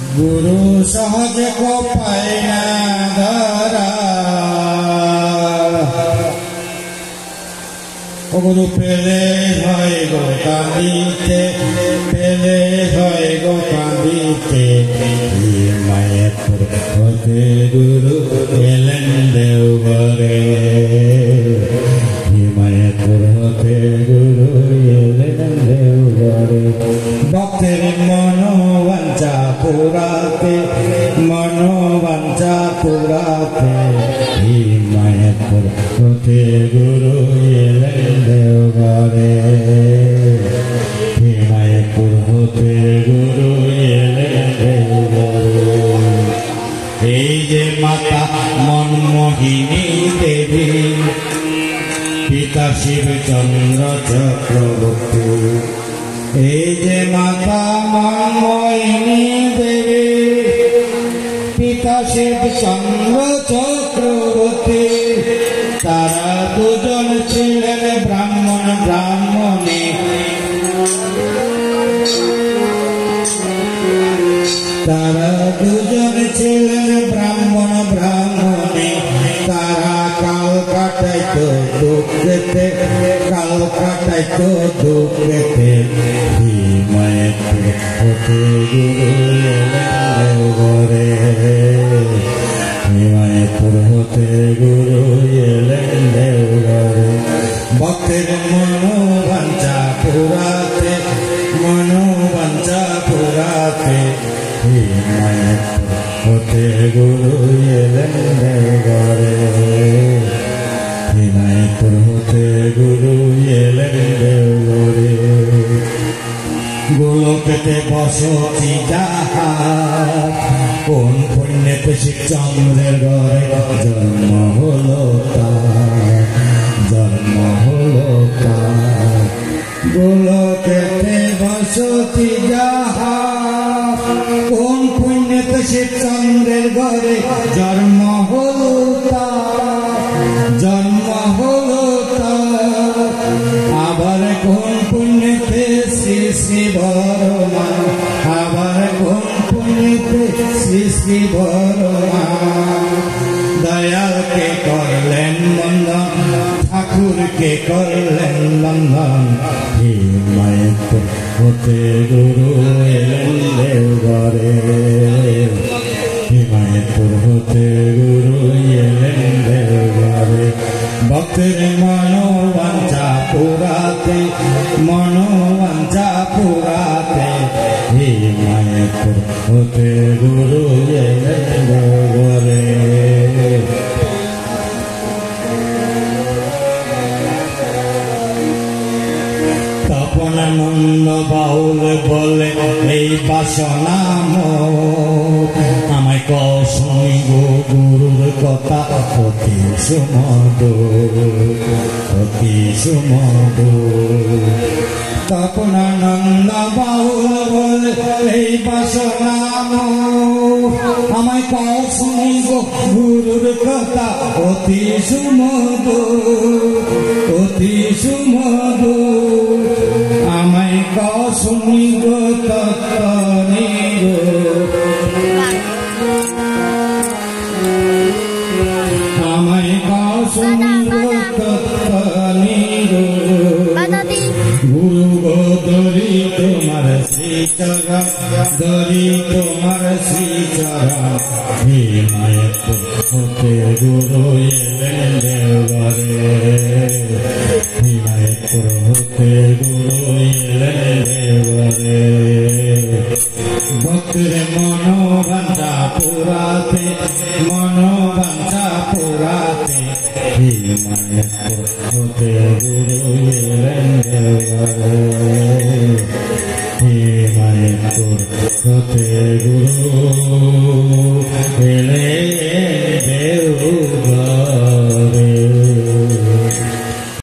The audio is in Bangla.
गुरु सहज को पाइना धरा गुरु पेले भय गो कांदीते पेले भय गो कांदीते मायापुर होते गुरु एलन देवघरे मायापुर होते गुरु एलन देवघरे भक्तेर मनोवांछा पुराते मनोवांछा पुराते मायापुर होते गुरु एलन देवघरे मायापुर होते गुरु एलन देवघरे এই যে মাতা মনমোহিনী দেবী পিতা শিবচন্দ্র চক্রবর্তী এই যে মাতা মনমোহিনী দেবী পিতা শিবচন্দ্র চক্রবর্তী তারা দুজন ছিলেন ব্রাহ্মণ ব্রাহ্মণী তারা দুজন ছিলেন ব্রাহ্মণ ব্রাহ্মণী তারা কাল কাটাইতো দুঃখেতে কাল কাটাইতো দুঃখেতে মায়াপুর হতে গুরু এলেন দেওঘরে মায়াপুর হতে গুরু এলেন দেওঘরে ভক্তের মনোবাঞ্ছা পুরাতে মনোবাঞ্ছা পুরাতে মায়াপুর হতে গুরু এলেন দেওঘরে মায়াপুর হতে গুরু এলেন দেওঘরে গোলকেতে বসতি যাহার কোন পুণ্যেতে শিবচন্দ্রের ঘরে জন্ম হলো তার জন্ম হলো তার গোলকেতে বসতি যাহার কোন পুণ্যেতে শিবচন্দ্রের ঘরে জন্ম হলো তার জন্ম হলো তার আবার কোন পুণ্যেতে শ্রী শ্রী বর্মা আবার কোন পুণ্যেতে শ্রী শ্রী বর্মা দয়ালকে করলেন বন্দন ঠাকুরকে করলেন বন্দন হে মায়াপুর হতে গুরু এলেন দেওঘরে হে মায়াপুর হতে গুরু এলেন দেওঘরে ভক্তের মনোবাঞ্ছা পুরাতে মনোবাঞ্ছা পুরাতে হে মায়াপুর হতে গুরু এলেন দেওঘরে তপনানন্দ বাউল বলে এই বাসনা আমায় কসমি গো গুরুর কথা অতি সুমধুর অতি সুমধুর তপনানন্দ বাউল বলে এই বাসনা আমায় কসমি গো গুরুর কথা অতি সুমধুর অতি সুমধুর আমায় কসমি গো তত্ত্বনি গো আমায় কসমি গো তত্ত্বনি গো গুরু গো ধরি তোমার শ্রীচরণ ধরি তোমার শ্রীচরণ হে মায়াপুর হতে গুরু এলেন দেওঘরে হে মায়াপুর হতে গুরু এলেন দেওঘরে ভক্তের মনোবাঞ্ছা পুরাতে মনোবাঞ্ছা পুরাতে হে মায়াপুর হতে গুরু এলেন দেওঘরে হে মায়াপুর হতে গুরু এলেন দেওঘরে